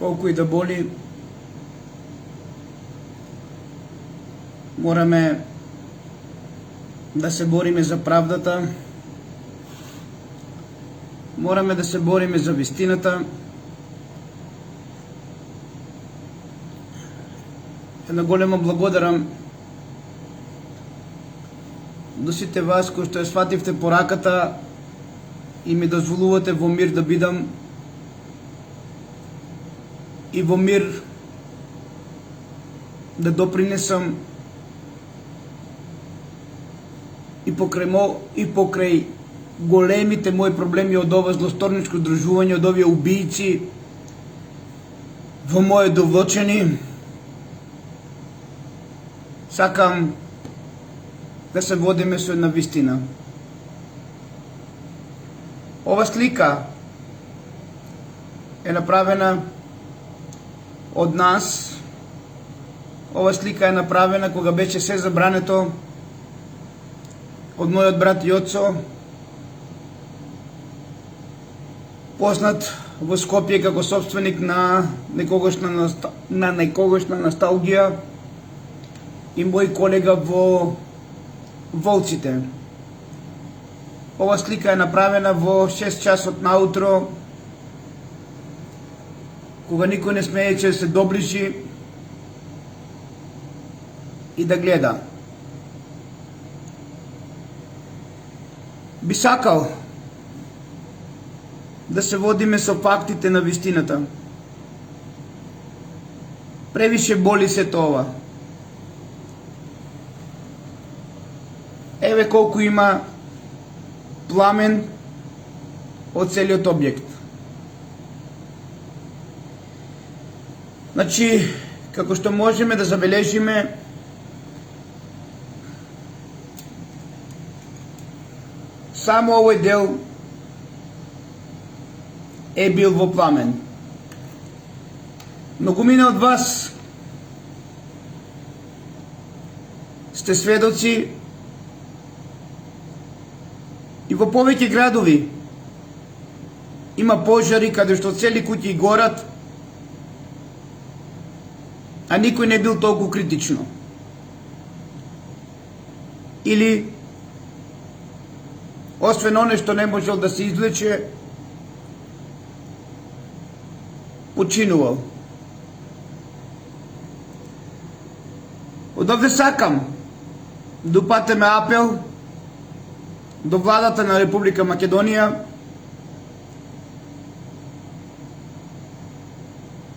колку и да боли, мораме да се бориме за правдата, мораме да се бориме за вистината. Една голема благодарам до сите вас кои што ја свативте пораката и ми дозволувате во мир да бидам и во мир да допринесам и покрај големите мои проблеми од ова злосторничко дружување, од овие убијци во моје довлочени, сакам да се водиме со една вистина. Ова слика е направена од нас. Ова слика е направена кога беше се забрането од мојот брат Јоцо, познат во Скопје како собственик на некогашна носталгија и мој колега во Волците. Ова слика е направена во 6 часот наутро, кога никој не смееше да се доближи и да гледа. Би сакал да се водиме со фактите на вистината. Превише боли сето ова. Еве колку има пламен од целиот објект. Значи, како што можеме да забележиме, само овој дел е бил во пламен. Многумина од вас сте сведоци и во повеќе градови има пожари каде што цели куќи горат, а никој не бил толку критично. Или, освен оне што не можел да се извлече, починувал. Од овде сакам да упатеме апел до владата на Република Македонија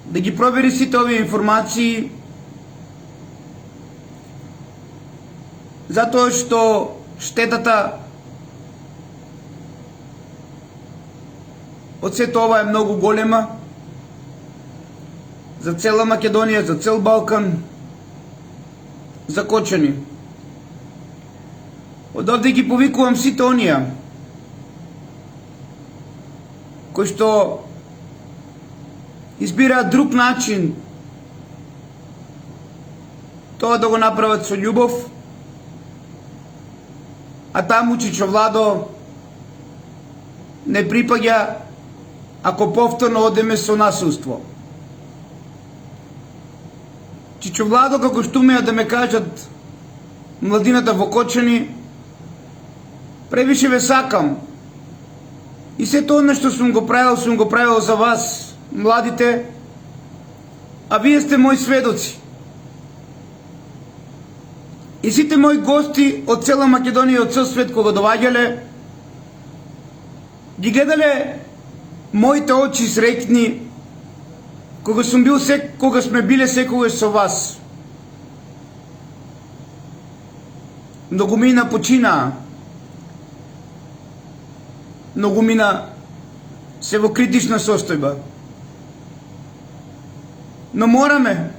да ги провери сите овие информации, затоа што штетата од сето ова е многу голема за цела Македонија, за цел Балкан, за Кочани. Од овде ги повикувам сите онија кои што избираат друг начин тоа да го направат со љубов, а таму Чичо Владо не припаѓа ако повторно одеме со насилство. Чичо Владо, како што умеа да ме кажат младината во Кочани, превише ве сакам. И сето оно што сум го правил за вас, младите, а вие сте мои сведоци. И сите мои гости од цела Македонија и од цел свет кога доаѓале, ги гледале моите очи среќни кога сме биле секогаш со вас. Многумина починаа. Многумина се во критична состојба. Но мораме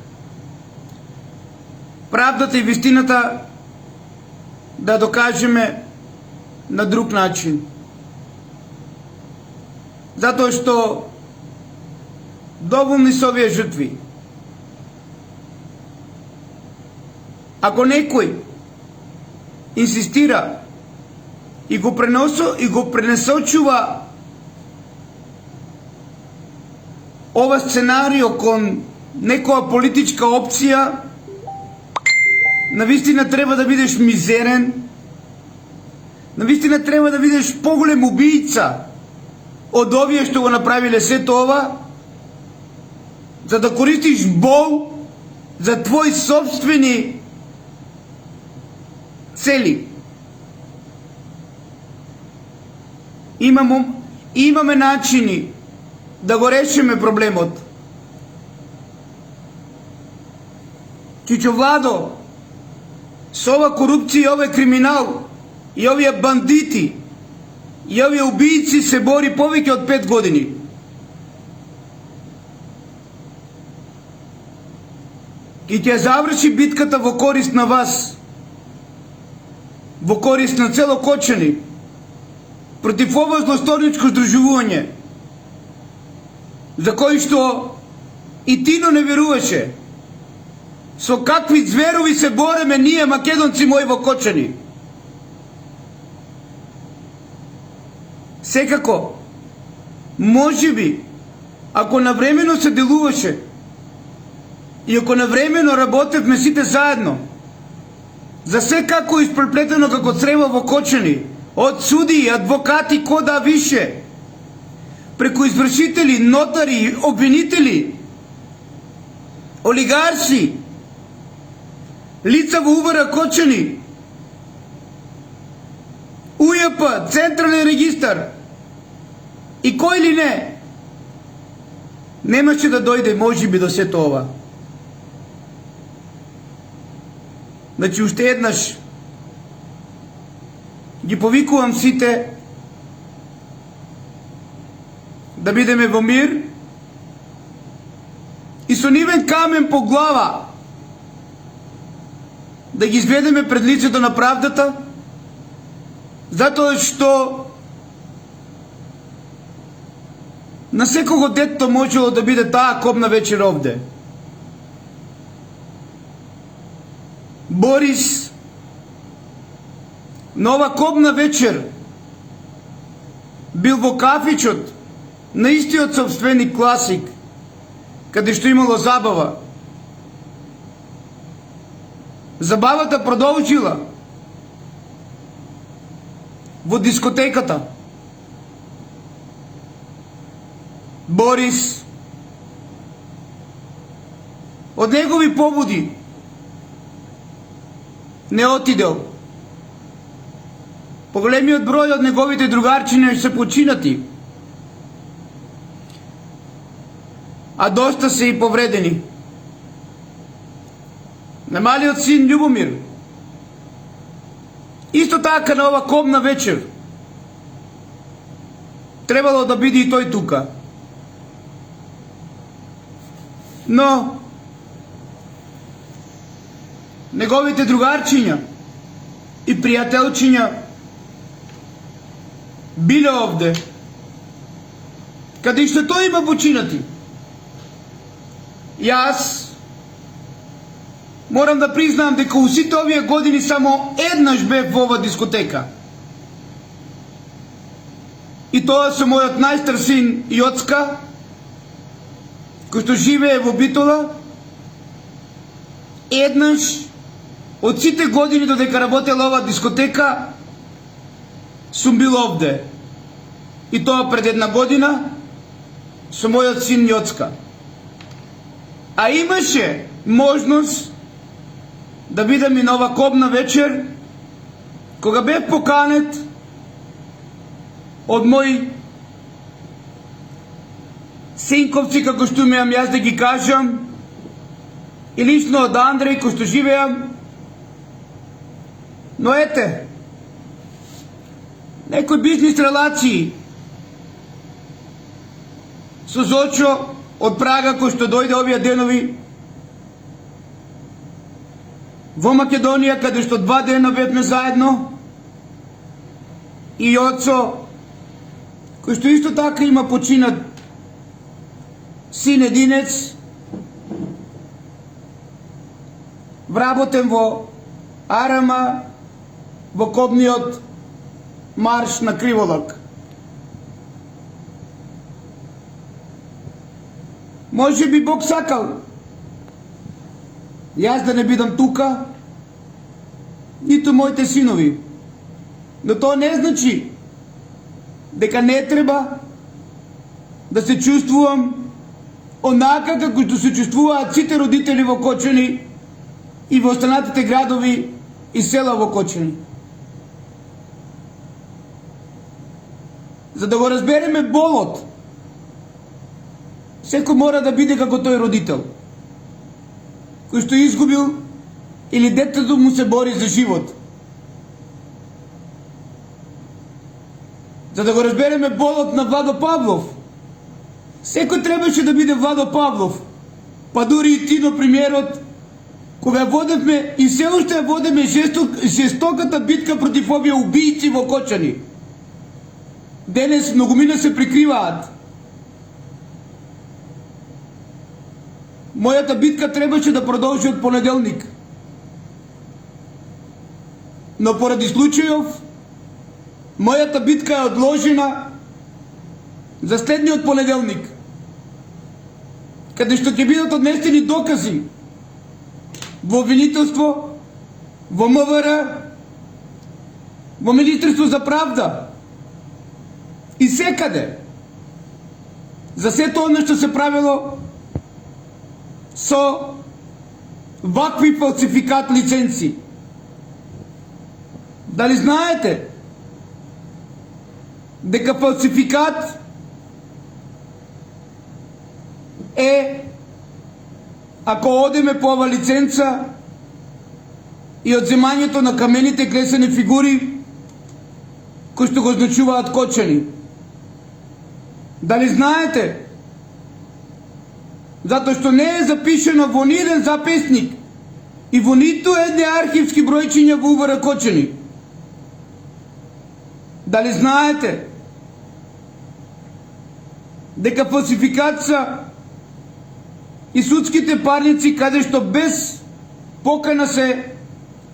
правдата и вистината да докажеме на друг начин. Затоа што доволни се овие жртви. Ако некој инсистира и го пренесочува ова сценарио кон некоја политичка опција, навистина треба да бидеш мизерен, навистина треба да бидеш поголем убица од овие што го направиле сето ова, за да користиш бол за твои собствени цели. Имаме начини да го решиме проблемот. Чичо Владо, со ова корупција и овој криминал и овие бандити и овие убијци се бори повеќе од 5 години. И ќе заврши битката во корист на вас, во корист на цело Кочани, против ова злосторничко здружување, за кој што и Тино не веруваше. Со какви зверови се бореме ние, македонци мои, во Кочани. Секако, можеби, ако навремено се делуваше и ако навремено работевме сите заедно, за секако испреплетено како црева во Кочани, од судии, адвокати, кода више, преку извршители, нотари, обвинители, олигарси, лица во УВР Кочани, УЈП, Централен регистар и кој ли не, немаше да дојде можеби до сето ова. Значи, уште еднаш ги повикувам сите да бидеме во мир и со нивен камен по глава да ги изведеме пред лицето на правдата, затоа што на секого детто можело да биде таа кобна вечер овде. Борис на ова кобна вечер бил во кафичот на истиот собственик Класик, каде што имало забава. Забавата продолжила во дискотеката. Борис од негови побуди не отидел. Поголемиот број од неговите другарчини се починати, а доста се и повредени. Немалиот син Љубомир исто така на ова кобна вечер требало да биде и тој тука. Но неговите другарчиња и пријателчиња биле овде, каде што тој има починати. Јас морам да признам дека у сите овие години само еднаш бев во ова дискотека. И тоа со мојот најстар син Јоцка, кој што живее во Битола. Еднаш од сите години додека работела ова дискотека сум бил овде. И тоа пред една година со мојот син Јоцка. А имаше можност да бидам и на ова кобна вечер, кога бев поканет од мои синковци, како што умеам јас да ги кажам, и лично од Андреј, кој што живеам. Но ете, некои бизнис релации со Зочо од Прага, кој што дојде овие денови во Македонија, каде што 2 дена бевме заедно, и Јоцо, кој што исто така има починат син единец, вработен во Арама, во кобниот марш на Криволак. Може би Бог сакал јас да не бидам тука, ниту моите синови. Но тоа не значи дека не треба да се чувствувам онака како што се чувствуваат сите родители во Кочани и во останатите градови и села во Кочани. За да го разбереме болот, секој мора да биде како тој родител, кој што изгубил или детето му се бори за живот. За да го разбереме болот на Владо Павлов, секој требаше да биде Владо Павлов, па дури и ти, премиерот, кога водевме и се уште водеме жестоката битка против овие убијци во Кочани. Денес многумина се прикриваат. Мојата битка требаше да продолжи од понеделник. Но поради случајов, мојата битка е одложена за следниот понеделник, каде што ќе бидат однесени докази во обвинителство, во МВР, во Министерство за правда и секаде за сето оно што се правило со вакви фалсификат лиценци. Дали знаете дека фалсификат е ако одеме по ова лиценца и одземањето на камените клесани фигури кои што го означуваат Кочани? Дали знаете? Затоа што не е запишено во ниден записник и во ниту едне архивски бројчиња во УВР Кочани. Дали знаете дека фалсификат са и судските парници каде што без покана се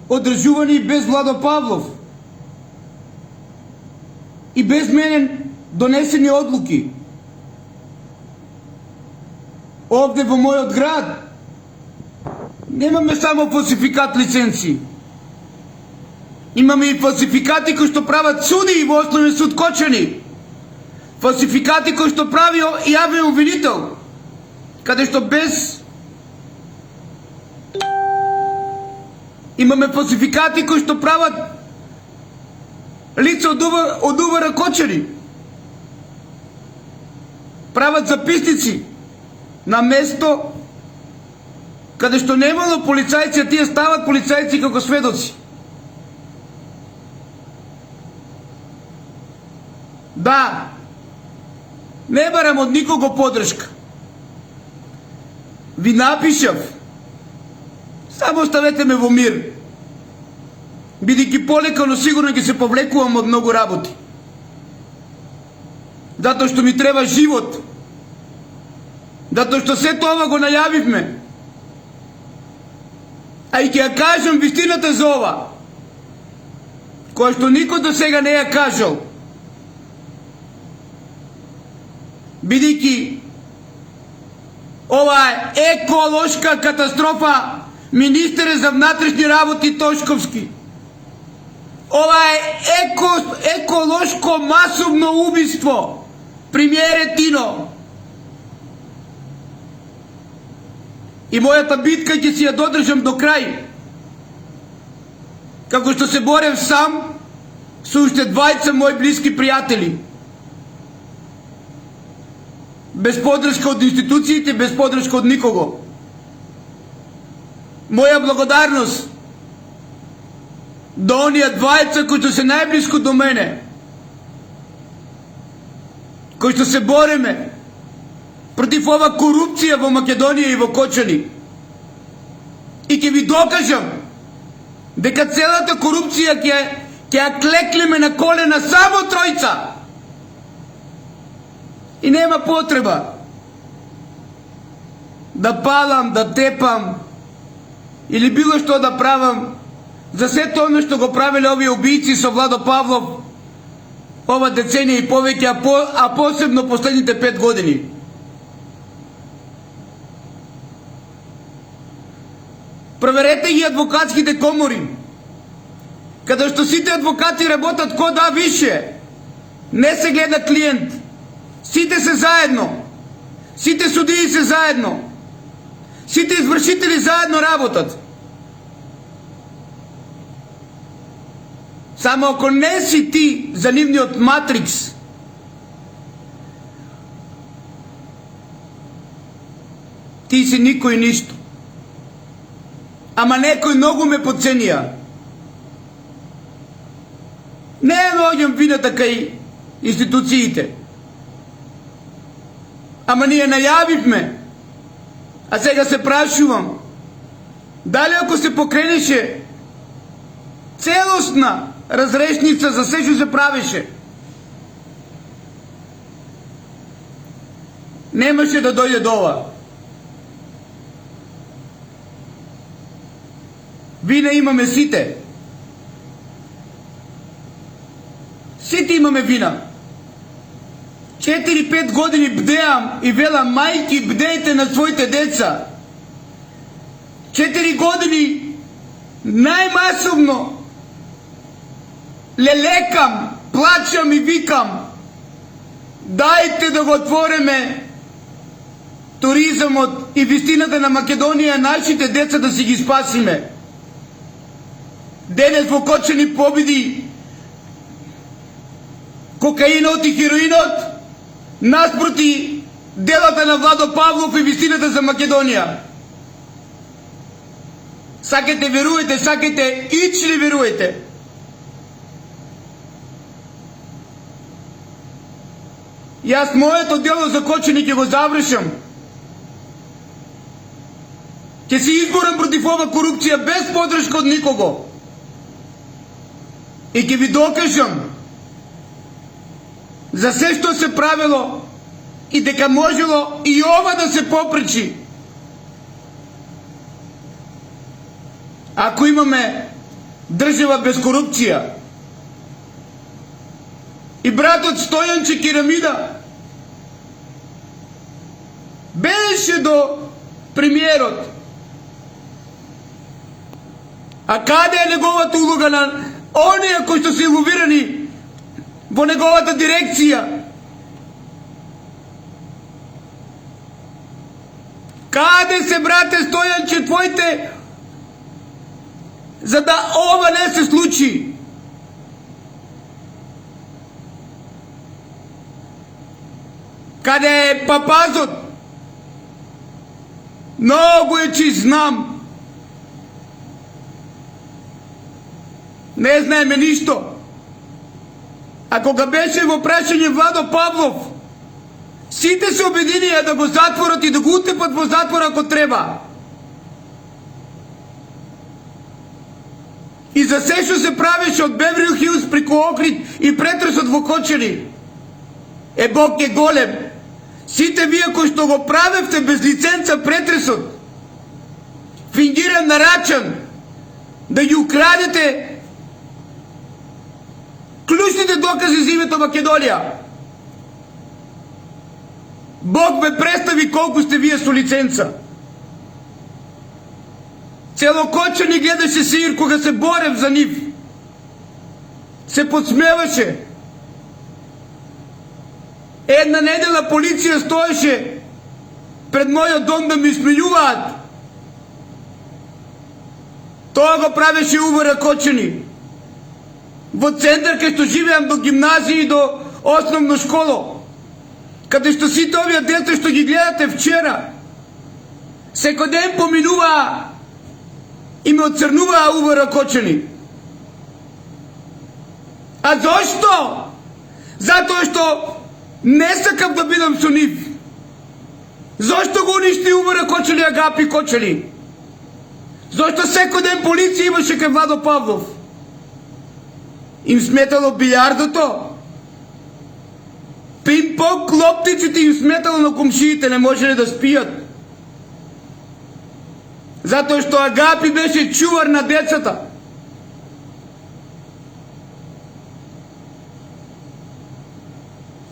одржувани без Владо Павлов и без мене донесени одлуки? Овде во мојот град немаме само фалсификат лиценци. Имаме и фалсификати кои што прават суди во Основен суд Кочани. Фалсификати кои што прави јавен обвинител, каде што без... Имаме фалсификати кои што прават лица од УВР Кочани. Прават записници на место каде што немало полицајци, а тие стават полицајци како сведоци. Да, не барам од никого поддршка. Ви напишав, само оставете ме во мир, бидејќи полека, но сигурно ќе се повлекувам од многу работи. Затоа што ми треба живот, затоа што сето ова го најавивме, а и ќе ја кажам вистината за ова, која што никој до сега не ја кажал, бидејќи ова е еколошка катастрофа. Министер за внатрешни работи Тошковски. Ова е еколошко масовно убиство. Премиере Тино. И мојата битка ќе си ја додржам до крај. Како што се борев сам со уште двајца мои блиски пријатели. Без поддршка од институциите, без поддршка од никого. Моја благодарност до оние двајца кои што се најблиску до мене, кои што се бореме против ова корупција во Македонија и во Кочани. И ќе ви докажам дека целата корупција ќе ја клеклеме на колена само тројца. И нема потреба да палам, да тепам или било што да правам за сето оно што го правеле овие убијци со Владо Павлов ова деценија и повеќе, а посебно последните 5 години. Проверете ги адвокатските комори, каде што сите адвокати работат ко да више. Не се гледа клиент. Сите се заедно. Сите судии се заедно. Сите извршители заедно работат. Само ако не си ти за нивниот матрикс, ти си никој ништо. Ама некој многу ме подценија. Не наоѓам вината кај институциите. Ама ние најавивме. А сега се прашувам, дали ако се покренеше целосна разрешница за се што се правеше, немаше да дојде до ова. Вина имаме сите. Сите имаме вина. 4-5 години бдеам и велам, мајки, бдејте на своите деца. 4 години најмасовно лелекам, плачам и викам, дајте да го отвориме туризамот и вистината на Македонија, нашите деца да си ги спасиме. Денес во Кочани победи кокаинот и хероинот наспроти делата на Владо Павлов и вистината за Македонија. Сакате веруете, сакате ич ли веруете. Јас моето дело за Кочани ќе го завршам. Ќе се изборам против ова корупција без подршка од никого. И ќе ви докажам за се што се правило и дека можело и ова да се попречи. Ако имаме држава без корупција. И братот Стојанче Керамида беше до премиерот. А каде е неговата улога на оние кои што се иловирани во неговата дирекција? Каде се, брате Стојанче, твоите за да ова не се случи? Каде е папазот? Многу е че знам. Не знаеме ништо. А кога беше во прашање Владо Павлов, сите се обединија да го затворат и да го утепат во затвор ако треба. И за се што се правеше од Беврил Хилс преку Охрид и претресот во Кочани, Бог е голем. Сите вие кои што го правевте без лиценца претресот, фингиран нарачан, да ги украдете клучните докази за името Македонија. Бог ме представи колку сте вие со лиценца. Цело Кочани гледаше сир кога се борев за нив. Се подсмеваше. Една недела полиција стоеше пред мојот дом да ми смејуваат. Тоа го правеше УВР Кочани. Во центар кај што живеам до гимназија и до основно школо. Каде што сите овие деца што ги гледате вчера, секој ден поминуваа и ме оцрнуваа УВР Кочани. А зошто? Затоа што не сакам да бидам со нив. Зошто го уништи УВР Кочани, Агапи Кочани? Зошто секој ден полиција имаше кај Владо Павлов? Им сметало билјардото? Пинг-понг клопниците им сметало на комшиите, не можеле да спијат. Затоа што Агапи беше чувар на децата.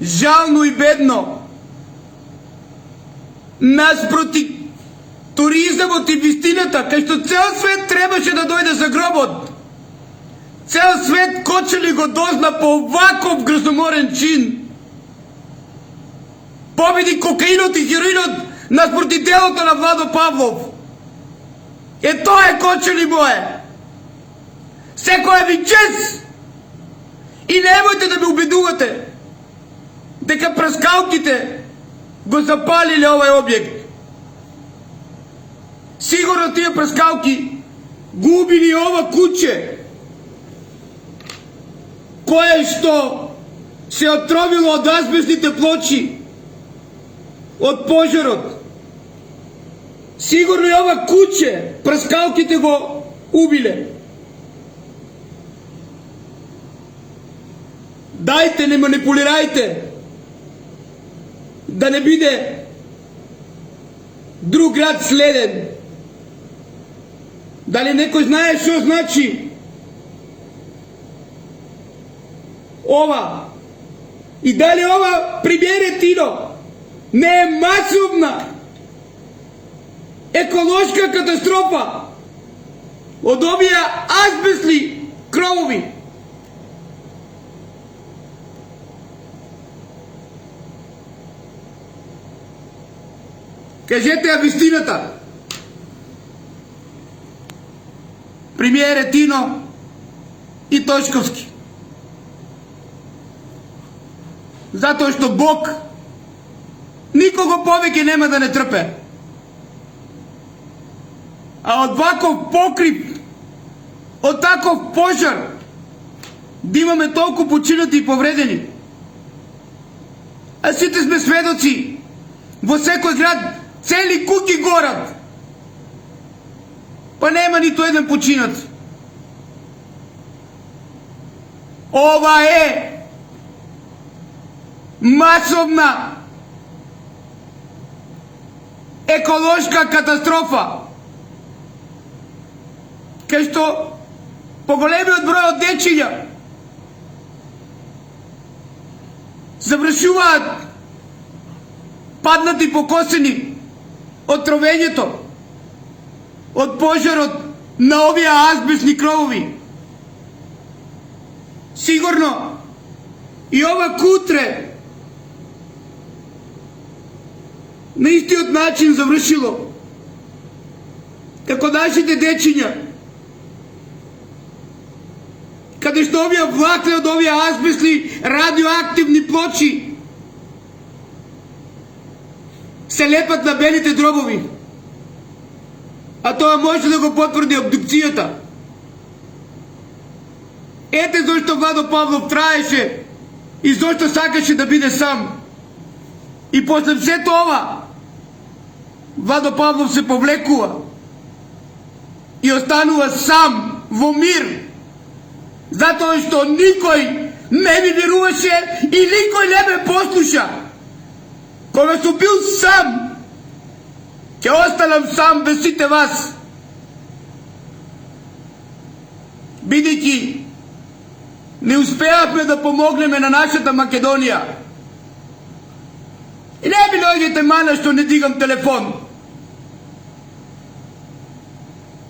Жално и бедно. Наспроти туризмот и вистината, кај што цел свет требаше да дојде за гробот. Цел свет Кочани го дозна по ваков грозоморен чин. Победи кокаинот и хероинот наспроти делото на Владо Павлов. Тоа е Кочани мое. Секоја ви чест. И немојте да ме убедувате дека праскалките го запалиле овој објект. Сигурно тие праскалки го убили ова куче, кое што се отровило од азбестните плочи, од пожарот. Сигурно и ова куче праскалките го убиле. Дајте, не манипулирајте, да не биде друг град следен. Дали некој знае што значи ова? И дали ова пример Тино не е масовна еколошка катастрофа од овие азбестни кровови? Кажете ја вистината. Премиер Тино и Тошковски. Затоа што Бог никого повеќе нема да не трпе. А од ваков покрив, од таков пожар, да имаме толку починати и повредени. А сите сме сведоци, во секој град цели куки горат, па нема ниту еден починат. Ова е масовна еколошка катастрофа, кај што поголемиот број од дечиња завршуваат паднати покосени од тровењето, од пожарот на овие азбестни кровови. Сигурно и ова кутре на истиот начин завршило, како нашите дечиња, каде што овие влакли од овие азбестни радиоактивни плочи се лепат на белите дробови. А тоа може да го потврди обдукцијата. Ете зашто Владо Павлов траеше и зашто сакаше да биде сам. И после сето ова Владо Павлов се повлекува и останува сам во мир, затоа што никој не ми веруваше и никој не ме послуша. Кога сум бил сам, ќе останам сам без сите вас. Бидејќи не успеавме да помогнеме на нашата Македонија. И не ми лоѓете мана што не дигам телефон.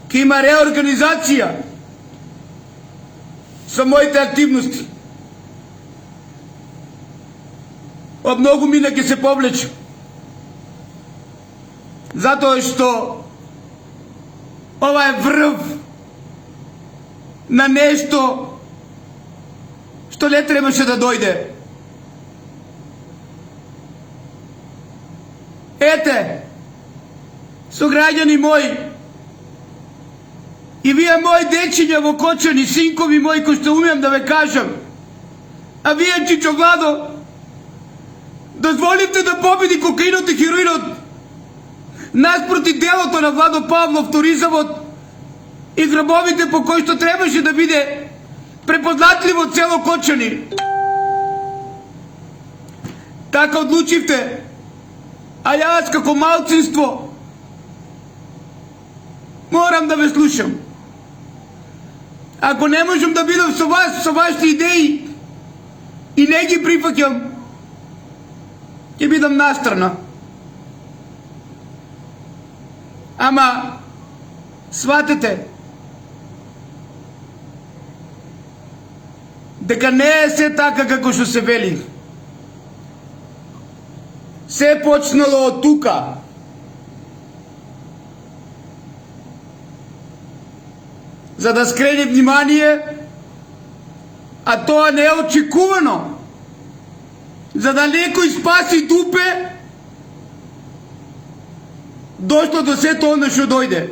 Ке има реорганизација со моите активности. Од многу мина ќе се повлече. Затоа што ова е врв на нешто што не требаше да дојде. Ете, сограѓани мои, и вие мои дечиња во Кочани, синкови мои, кои што умеам да ве кажам, а вие, Чичо Владо, дозволите да победи кокаинот и хероинот наспроти делото на Владо Павлов, туризмот и гробовите по кои што требаше да биде препознатливо цело Кочани. Така одлучивте, а јас како малцинство морам да ве слушам. Ако не можам да бидам со вас, со вашите идеи и не ги прифаќам, ќе бидам настрана. Ама сватете дека не е се така како што се вели. Се почнало од тука. За да скрене внимание, а тоа не е очекувано. За да некој спаси дупе, дошло до сето оно што дојде.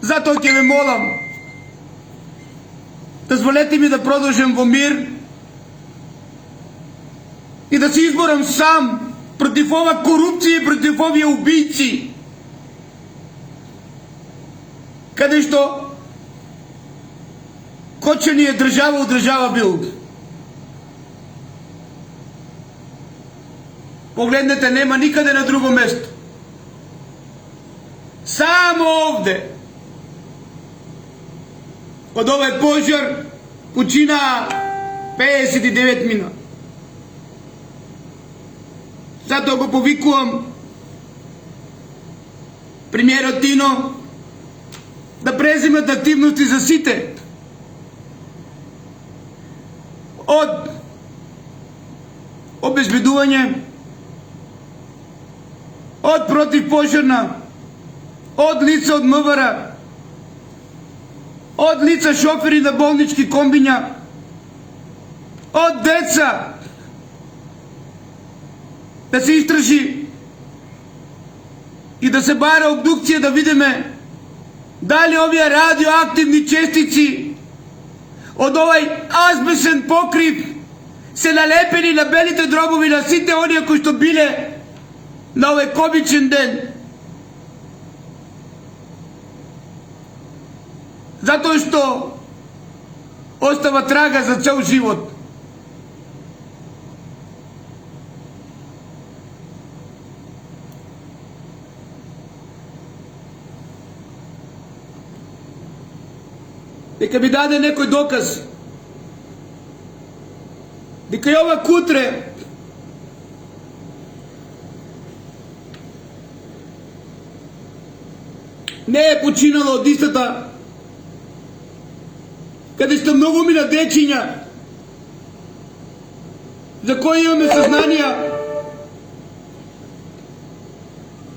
Затоа ќе ве молам, дозволете ми да продолжам во мир и да се изборам сам против ова корупција и против овие убийци, каде што Кочани е држава у држава бил. Погледнете, нема никаде на друго место. Само овде. Од овој пожар почина 59 мина. Затоа го повикувам премиерот Тино да преземат активности за сите. Од обезбедување, од противпожарна, од лица од МВР, од лица шофери на болнички комбиња, од деца, да се истражи и да се бара обдукција да видиме дали овие радиоактивни честици од овај азбесен покрив се налепени на белите дробови на сите оние кои што биле на овој кобичен ден. Затоа што остава трага за цел живот. Дека ми даде некој доказ дека и ова кутре не е починало од истата, каде што многу мина дечиња за кои имаме сознанија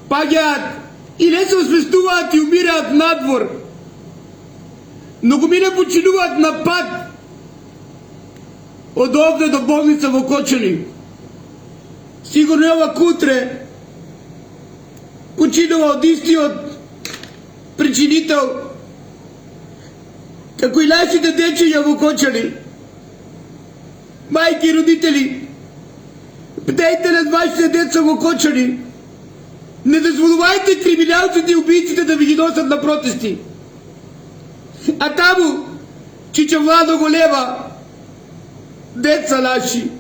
паѓаат и не се освестуваат и умираат надвор. Многу мина починуваат на пат од овде до болница во Кочани. Сигурно ова кутре починува од истиот причинител како и нашите дечиња во Кочани. Мајки и родители, бдејте над вашите деца во Кочани. Не дозволувајте криминалците и убийците да ви ги носат на протести. А таму Чичо Владо го лева деца наши.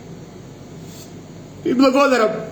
И благодарам.